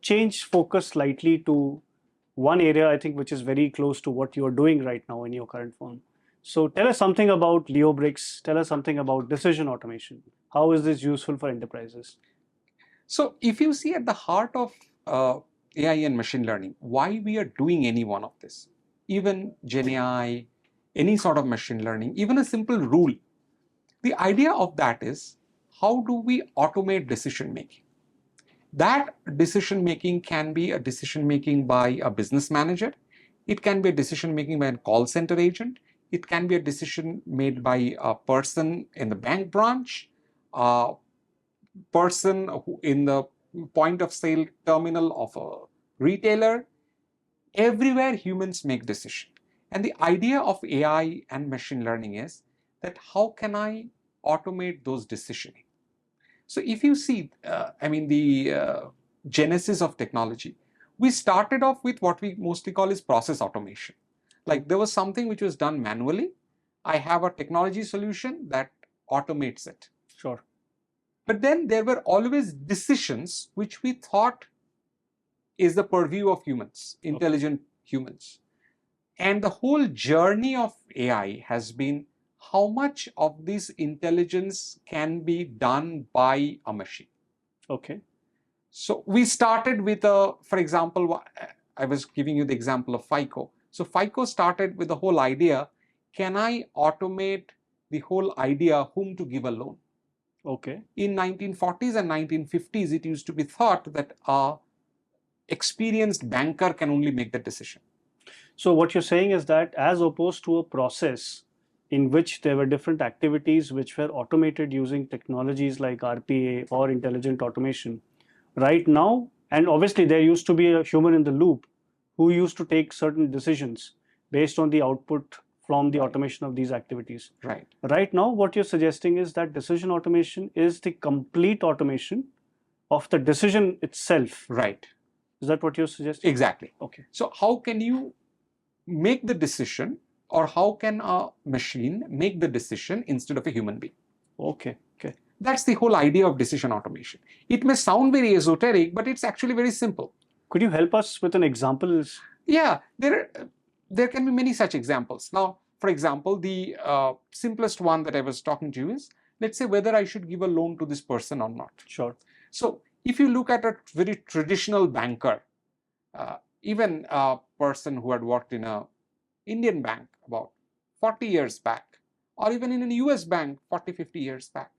change focus slightly to one area, I think, which is very close to what you are doing right now in your current firm. So tell us something about Leobrix. Tell us something about decision automation. How is this useful for enterprises? So if you see at the heart of AI and machine learning, why we are doing any one of this, even Gen AI, any sort of machine learning, even a simple rule, the idea of that is how do we automate decision making? That decision making can be a decision making by a business manager. It can be a decision making by a call center agent. It can be a decision made by a person in the bank branch, a person who in the point of sale terminal of a retailer. Everywhere humans make decisions. And the idea of AI and machine learning is that how can I automate those decisioning? So if you see, the genesis of technology, we started off with what we mostly call is process automation. Like there was something which was done manually. I have a technology solution that automates it. Sure. But then there were always decisions which we thought is the purview of humans, intelligent humans. And the whole journey of AI has been how much of this intelligence can be done by a machine. Okay. So we started with for example, I was giving you the example of FICO. So FICO started with the whole idea, can I automate the whole idea whom to give a loan? Okay. In 1940s and 1950s, it used to be thought that a experienced banker can only make that decision. So what you're saying is that as opposed to a process in which there were different activities which were automated using technologies like RPA or intelligent automation, right now, and obviously there used to be a human in the loop who used to take certain decisions based on the output from the Right. automation of these activities. Right. Right now, what you're suggesting is that decision automation is the complete automation of the decision itself. Right. Is that what you're suggesting? Exactly. Okay. So how can you make the decision, or how can a machine make the decision instead of a human being? Okay. Okay. That's the whole idea of decision automation. It may sound very esoteric, but it's actually very simple. Could you help us with an example? Yeah, there can be many such examples. Now, for example, the simplest one that I was talking to you is, let's say whether I should give a loan to this person or not. Sure. So if you look at a very traditional banker, even a person who had worked in a Indian bank about 40 years back, or even in a US bank 40, 50 years back,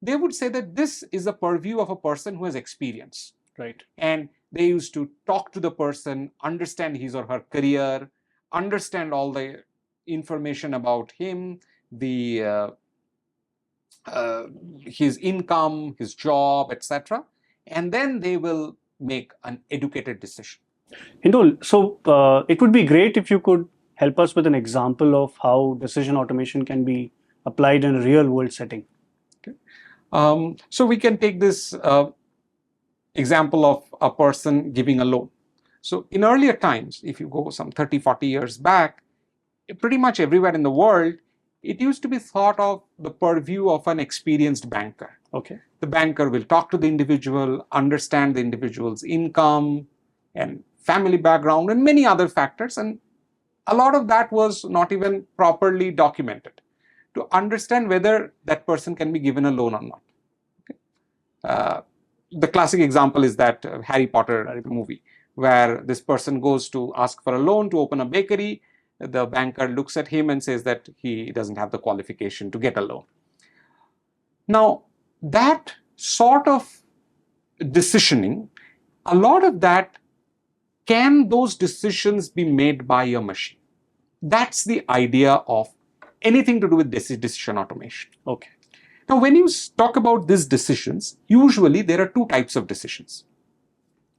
they would say that this is a purview of a person who has experience. Right. And they used to talk to the person, understand his or her career, understand all the information about him, his income, his job, etc. And then they will make an educated decision. Hindol, so it would be great if you could help us with an example of how decision automation can be applied in a real world setting. Okay. So we can take this example of a person giving a loan. So in earlier times, if you go some 30, 40 years back, pretty much everywhere in the world, it used to be thought of the purview of an experienced banker. Okay. The banker will talk to the individual, understand the individual's income and family background and many other factors. And a lot of that was not even properly documented to understand whether that person can be given a loan or not. Okay. The classic example is that Harry Potter movie, where this person goes to ask for a loan to open a bakery. The banker looks at him and says that he doesn't have the qualification to get a loan. Now, that sort of decisioning, a lot of that, can those decisions be made by a machine? That's the idea of anything to do with decision automation. Okay. Now, when you talk about these decisions, usually there are two types of decisions.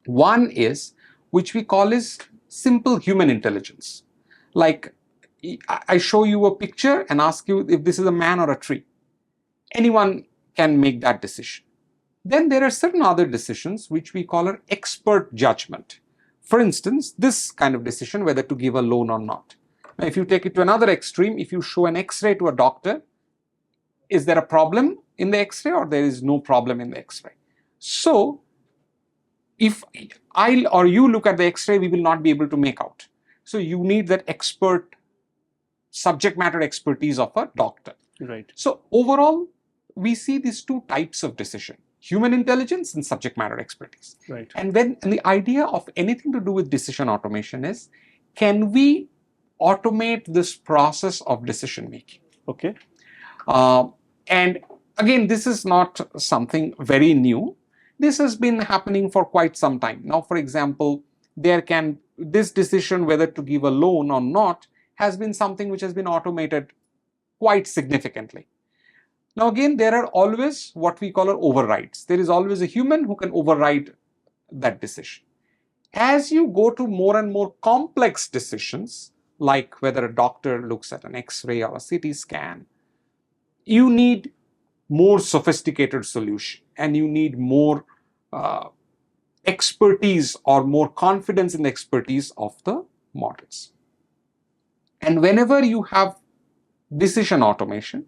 One is, which we call is simple human intelligence. Like, I show you a picture and ask you if this is a man or a tree. Anyone can make that decision. Then there are certain other decisions which we call are expert judgment. For instance, this kind of decision, whether to give a loan or not. Now, if you take it to another extreme, if you show an X-ray to a doctor, is there a problem in the X-ray or there is no problem in the X-ray? So, if I or you look at the X-ray, we will not be able to make out. So, you need that expert, subject matter expertise of a doctor. Right. So, overall, we see these two types of decision: human intelligence and subject matter expertise. Right. And the idea of anything to do with decision automation is, can we automate this process of decision making? Okay. And again, this is not something very new. This has been happening for quite some time. Now, for example, this decision whether to give a loan or not has been something which has been automated quite significantly. Now, again, there are always what we call overrides. There is always a human who can override that decision. As you go to more and more complex decisions, like whether a doctor looks at an X-ray or a CT scan, you need more sophisticated solution, and you need more expertise or more confidence in the expertise of the models. And whenever you have decision automation,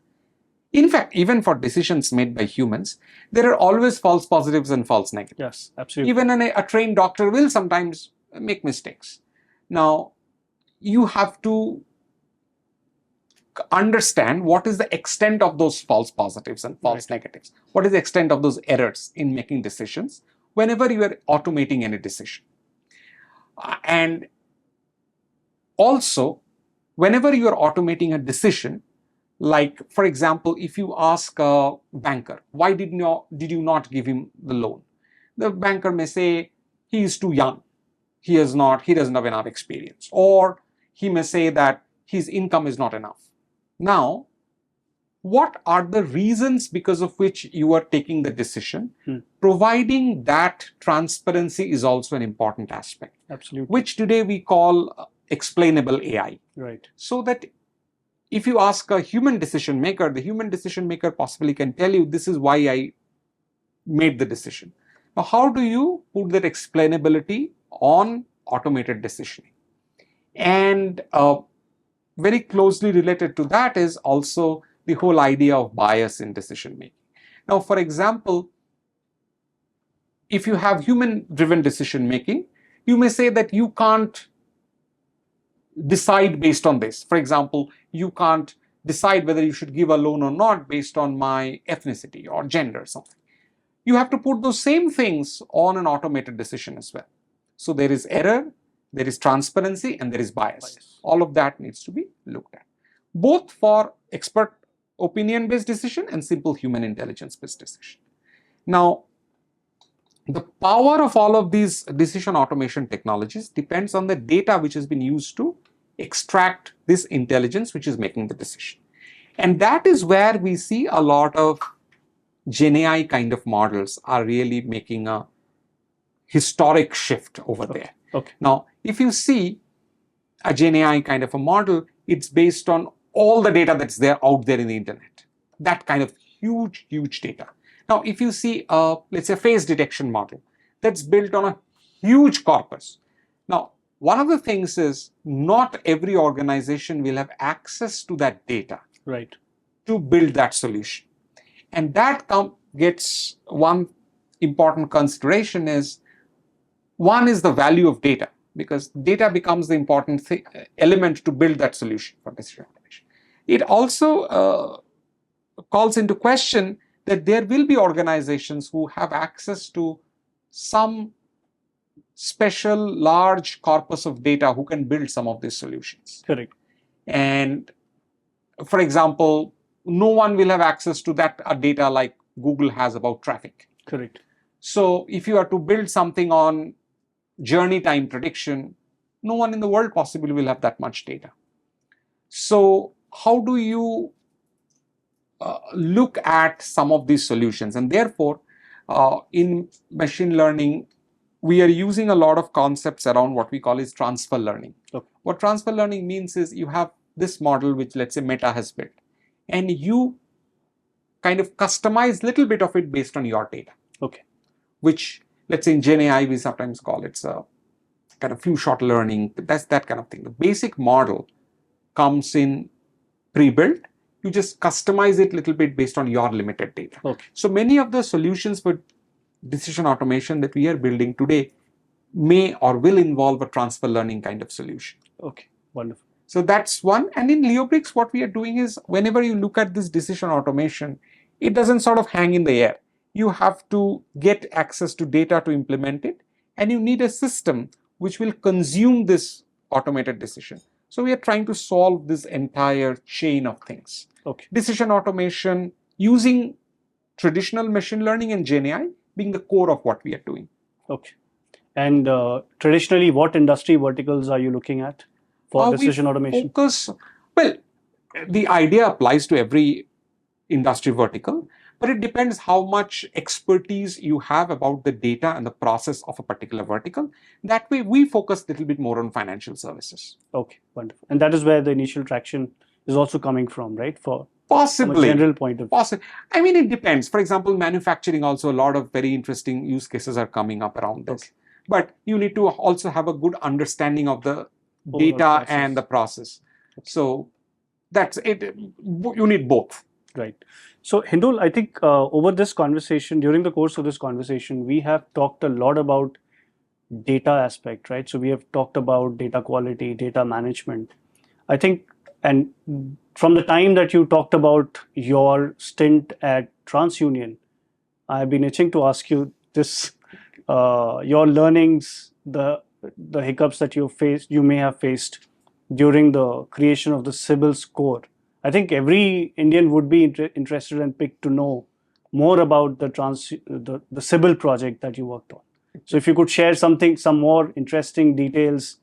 in fact, even for decisions made by humans, there are always false positives and false negatives. Yes, absolutely. Even a trained doctor will sometimes make mistakes. Now, you have to understand what is the extent of those false positives and false negatives. What is the extent of those errors in making decisions whenever you are automating any decision. And also, whenever you are automating a decision, like, for example, if you ask a banker, why did you not give him the loan? The banker may say, he is too young. He doesn't have enough experience. Or he may say that his income is not enough. Now, what are the reasons because of which you are taking the decision. Providing that transparency is also an important aspect. Absolutely. Which today we call explainable AI. Right. So that if you ask a human decision maker, the human decision maker possibly can tell you, this is why I made the decision. Now, how do you put that explainability on automated decisioning? And very closely related to that is also the whole idea of bias in decision making. Now, for example, if you have human-driven decision making, you may say that you can't decide based on this. For example, you can't decide whether you should give a loan or not based on my ethnicity or gender or something. You have to put those same things on an automated decision as well. So there is error, there is transparency, and there is bias. All of that needs to be looked at, both for expert opinion-based decision and simple human intelligence-based decision. Now, the power of all of these decision automation technologies depends on the data which has been used to extract this intelligence which is making the decision. And that is where we see a lot of GenAI kind of models are really making a historic shift over there. Okay. Now, if you see a GenAI kind of a model, it's based on all the data that's there out there in the internet. That kind of huge, huge data. Now, if you see, let's say, a face detection model that's built on a huge corpus. Now, one of the things is not every organization will have access to that data, right, to build that solution. And that gets one important consideration is, one is the value of data, because data becomes the important element to build that solution for decision automation. It also calls into question that there will be organizations who have access to some special large corpus of data who can build some of these solutions. Correct. And for example, no one will have access to that data like Google has about traffic. Correct. So if you are to build something on journey time prediction, no one in the world possibly will have that much data. So how do you look at some of these solutions? And therefore, in machine learning, we are using a lot of concepts around what we call is transfer learning. Okay. What transfer learning means is you have this model which, let's say, Meta has built, and you kind of customize a little bit of it based on your data. Okay. Which, let's say in GenAI, we sometimes call it's a kind of few shot learning. That's that kind of thing. The basic model comes in pre-built. You just customize it a little bit based on your limited data. Okay. So many of the solutions for decision automation that we are building today may or will involve a transfer learning kind of solution. Okay, wonderful. So that's one. And in Leobrix, what we are doing is, whenever you look at this decision automation, it doesn't sort of hang in the air. You have to get access to data to implement it, and you need a system which will consume this automated decision. So we are trying to solve this entire chain of things. Okay. Decision automation using traditional machine learning and GenAI being the core of what we are doing. Okay. And traditionally, what industry verticals are you looking at for decision automation? Well, the idea applies to every industry vertical, but it depends how much expertise you have about the data and the process of a particular vertical. That way, we focus a little bit more on financial services. Okay, wonderful. And that is where the initial traction is also coming from, right? Possibly. From a general point of view. Possibly. I mean, it depends. For example, manufacturing, also a lot of very interesting use cases are coming up around this. Okay. But you need to also have a good understanding of the Overall data process. and the process. Okay. So that's it. You need both. Right. So Hindol, I think over this conversation, during the course of this conversation, we have talked a lot about data aspect, right? So we have talked about data quality, data management. I think, and from the time that you talked about your stint at TransUnion, I've been itching to ask you this, your learnings, the hiccups that you may have faced during the creation of the Sybil score. I think every Indian would be interested and picked to know more about the Sybil project that you worked on. So if you could share some more interesting details,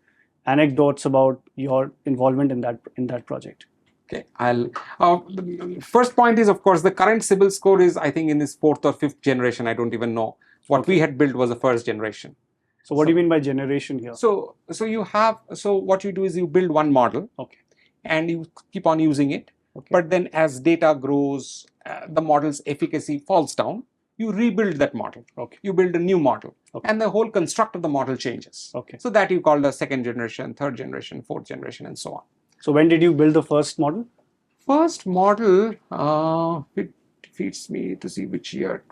anecdotes about your involvement in that project. Okay, the first point is, of course, the current CIBIL score is, I think, in this 4th or 5th generation. I don't even know. What we had built was the 1st generation. So what do you mean by generation here? So what you do is you build one model, Okay, and you keep on using it. okay, But then as data grows, the model's efficacy falls down. You rebuild that model. okay, You build a new model, okay, and the whole construct of the model changes. okay. So that you call the 2nd generation, 3rd generation, 4th generation, and so on. So when did you build the first model? First model, it feeds me to see which year,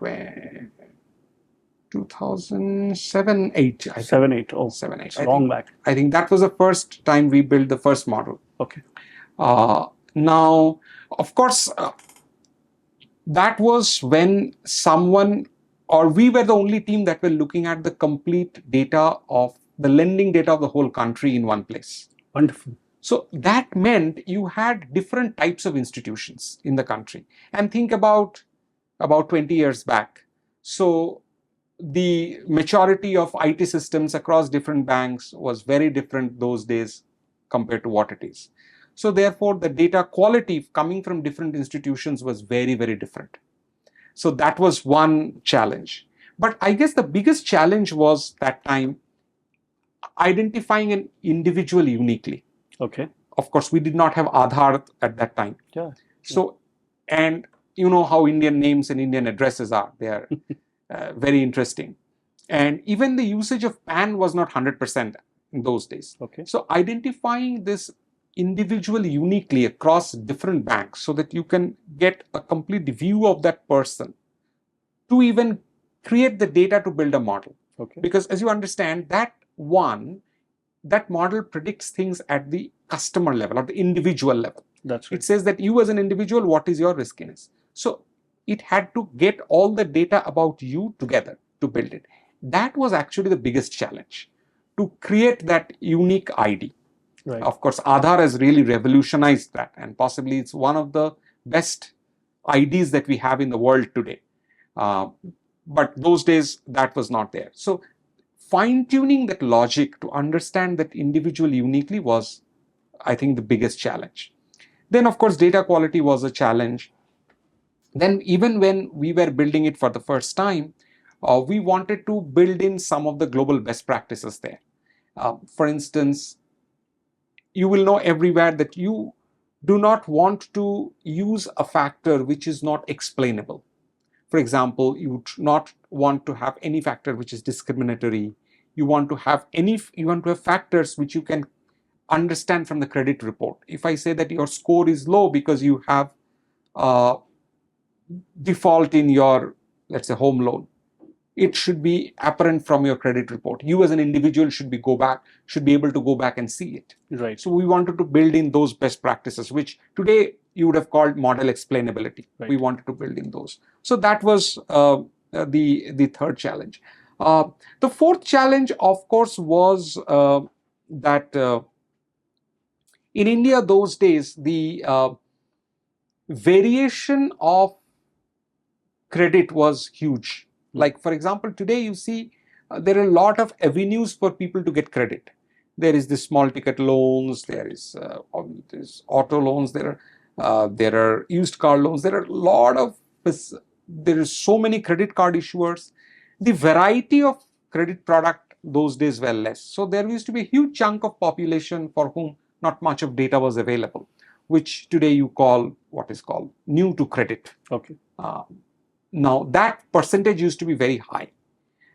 2007, 8. I think. 7, 8. Oh, 7, 8. it's long back. I think that was the first time we built the first model. Okay. Now, of course, that was when we were the only team that were looking at the complete data of the lending data of the whole country in one place. Wonderful. So that meant you had different types of institutions in the country. And think about 20 years back. So the maturity of IT systems across different banks was very different those days compared to what it is. So therefore, the data quality coming from different institutions was very, very different. So that was one challenge. But I guess the biggest challenge was that time identifying an individual uniquely. Okay. Of course, we did not have Aadhaar at that time. Yeah. So, and you know how Indian names and Indian addresses are. They are very interesting. And even the usage of PAN was not 100% in those days. Okay. So identifying this individual uniquely across different banks so that you can get a complete view of that person to even create the data to build a model. Okay. Because as you understand, that model predicts things at the customer level or the individual level. That's right. It says that you as an individual, what is your riskiness? So it had to get all the data about you together to build it. That was actually the biggest challenge, to create that unique ID. Right. Of course, Aadhaar has really revolutionized that, and possibly it's one of the best IDs that we have in the world today. But those days, that was not there. So fine-tuning that logic to understand that individual uniquely was, I think, the biggest challenge. Then, of course, data quality was a challenge. Then even when we were building it for the first time, we wanted to build in some of the global best practices there. For instance, you will know everywhere that you do not want to use a factor which is not explainable. For example, you would not want to have any factor which is discriminatory. You want to have factors which you can understand from the credit report. If I say that your score is low because you have default in your, let's say, home loan, it should be apparent from your credit report. You as an individual should be able to go back and see it. Right. So we wanted to build in those best practices, which today you would have called model explainability. Right. We wanted to build in those. So that was the third challenge. The fourth challenge, of course, was that in India those days, the variation of credit was huge. Like, for example, today you see there are a lot of avenues for people to get credit. There is the small ticket loans, there is auto loans, there are used car loans, there is so many credit card issuers. The variety of credit product those days were less. So there used to be a huge chunk of population for whom not much of data was available, which today you call what is called new to credit. Okay. Now that percentage used to be very high.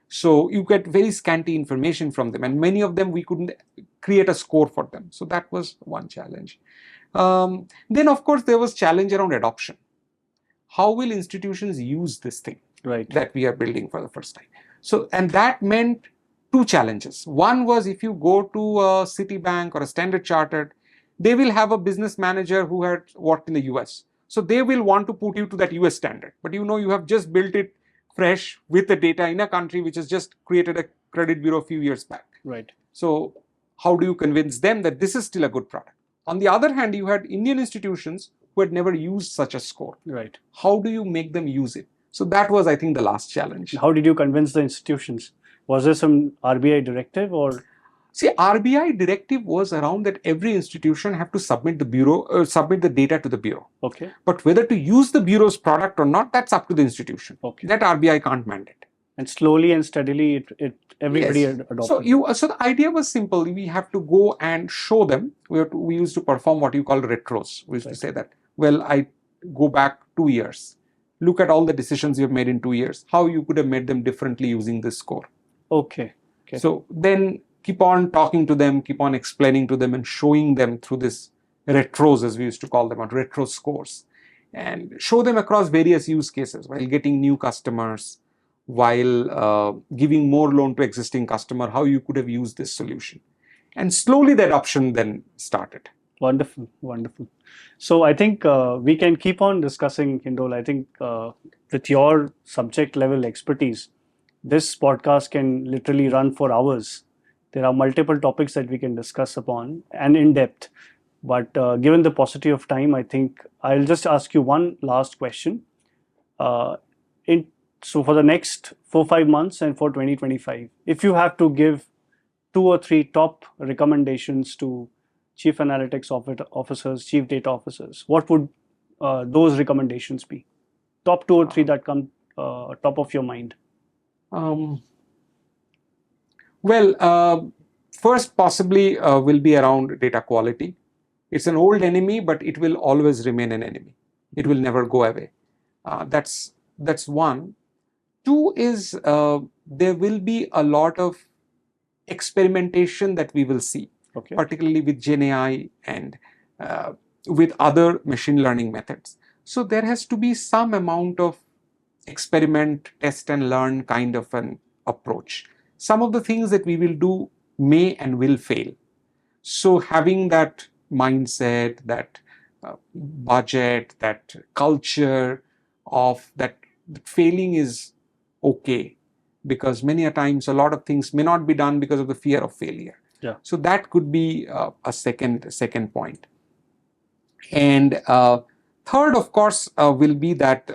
So you get very scanty information from them, and many of them we couldn't create a score for them. So that was one challenge. Then of course there was challenge around adoption. How will institutions use this thing that we are building for the first time? So, and that meant two challenges. One was, if you go to a Citibank or a Standard Chartered, they will have a business manager who had worked in the US. So they will want to put you to that US standard. But you know, you have just built it fresh with the data in a country which has just created a credit bureau a few years back. Right. So how do you convince them that this is still a good product? On the other hand, you had Indian institutions who had never used such a score. Right. How do you make them use it? So that was, I think, the last challenge. How did you convince the institutions? Was there some RBI directive or? See, RBI directive was around that every institution have to submit the data to the bureau. Okay. But whether to use the bureau's product or not, that's up to the institution. Okay. That RBI can't mandate. And slowly and steadily, everybody Yes. adopted. So the idea was simple. We have to go and show them. We used to perform what you call retros. We used to say that, well, I go back 2 years. Look at all the decisions you have made in 2 years. How you could have made them differently using this score. Okay. So then keep on talking to them, keep on explaining to them and showing them through this retros, as we used to call them, or retro scores, and show them across various use cases while getting new customers, while giving more loan to existing customer, how you could have used this solution. And slowly the adoption then started. Wonderful, wonderful. So I think we can keep on discussing, Hindol. I think with your subject level expertise, this podcast can literally run for hours. There are multiple topics that we can discuss upon and in depth. But given the paucity of time, I think I'll just ask you one last question. So for the next 4-5 months and for 2025, if you have to give 2 or 3 top recommendations to chief analytics officers, chief data officers, what would those recommendations be? Top 2 or 3 that come top of your mind. First possibly will be around data quality. It's an old enemy, but it will always remain an enemy. It will never go away. That's one. 2 is there will be a lot of experimentation that we will see, particularly with Gen AI and with other machine learning methods. So there has to be some amount of experiment, test and learn kind of an approach. Some of the things that we will do may and will fail. So having that mindset, that budget, that culture of that failing is okay, because many a times a lot of things may not be done because of the fear of failure. Yeah. So that could be a second point. And third, of course, will be that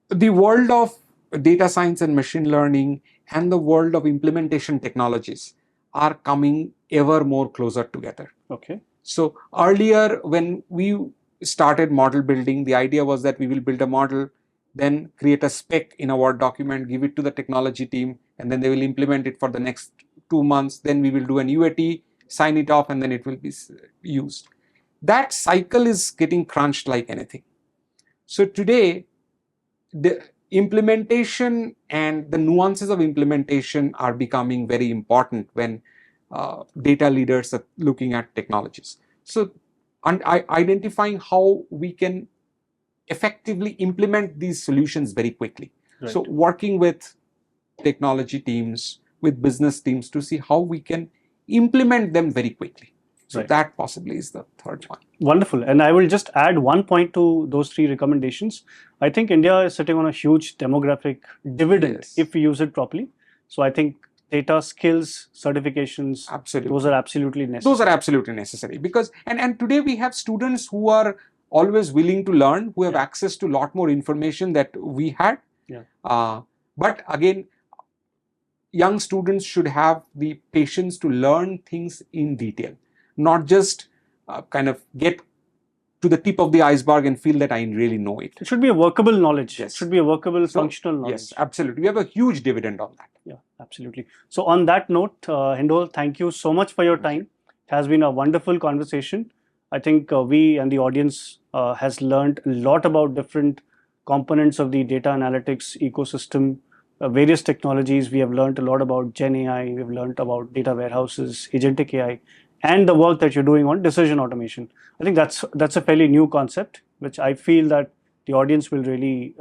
the world of data science and machine learning and the world of implementation technologies are coming ever more closer together. Okay. So earlier, when we started model building, the idea was that we will build a model, then create a spec in a Word document, give it to the technology team, and then they will implement it for the next 2 months. Then we will do an UAT, sign it off, and then it will be used. That cycle is getting crunched like anything. So today, the implementation and the nuances of implementation are becoming very important when data leaders are looking at technologies. So identifying how we can effectively implement these solutions very quickly. Right. So working with technology teams, with business teams to see how we can implement them very quickly. So that possibly is the third one. Wonderful. And I will just add one point to those 3 recommendations. I think India is sitting on a huge demographic dividend if we use it properly. So I think data skills, certifications, those are absolutely necessary. Those are absolutely necessary because, and today we have students who are always willing to learn, who have access to a lot more information that we had. But again, young students should have the patience to learn things in detail, not just kind of get to the tip of the iceberg and feel that I really know it. It should be a workable knowledge. Yes. It should be a workable, functional knowledge. Yes, absolutely. We have a huge dividend on that. Yeah, absolutely. So on that note, Hindol, thank you so much for your time. It has been a wonderful conversation. I think we and the audience has learned a lot about different components of the data analytics ecosystem, various technologies. We have learned a lot about Gen AI. We've learned about data warehouses, agentic AI, and the work that you're doing on decision automation. I think that's a fairly new concept, which I feel that the audience will really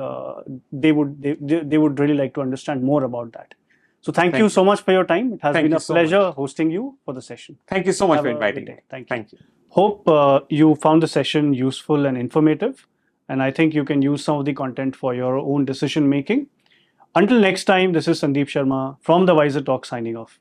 they would really like to understand more about that. So thank you so much for your time. It has been a pleasure hosting you for the session. Thank you so much for inviting me. Thank you. Hope you found the session useful and informative, and I think you can use some of the content for your own decision making. Until next time, this is Sandeep Sharma from the Wiser Talk signing off.